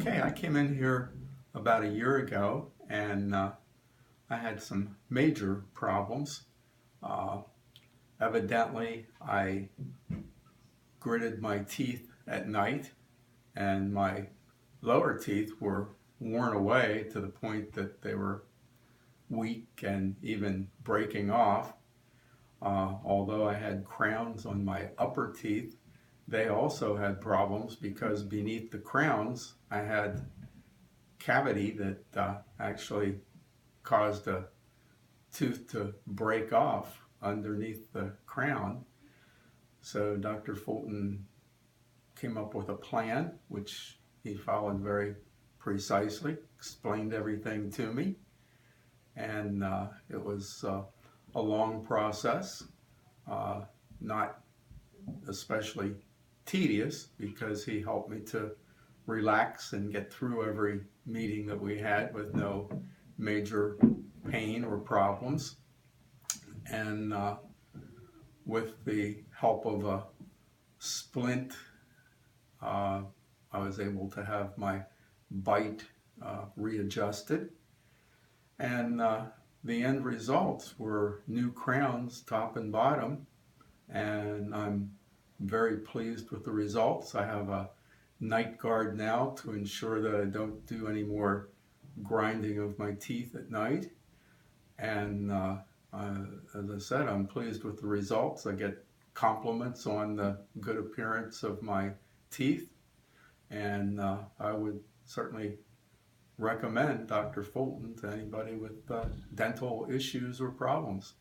Okay, I came in here about a year ago and I had some major problems. Evidently, I gritted my teeth at night and my lower teeth were worn away to the point that they were weak and even breaking off. Although I had crowns on my upper teeth, they also had problems because beneath the crowns I had cavity that actually caused a tooth to break off underneath the crown. So Dr. Fulton came up with a plan, which he followed very precisely, explained everything to me, and it was a long process, not especially tedious, because he helped me to relax and get through every meeting that we had with no major pain or problems. And with the help of a splint, I was able to have my bite readjusted. And the end results were new crowns, top and bottom, and I'm very pleased with the results. I have a night guard now to ensure that I don't do any more grinding of my teeth at night. And as I said, I'm pleased with the results. I get compliments on the good appearance of my teeth, and I would certainly recommend Dr. Fulton to anybody with dental issues or problems.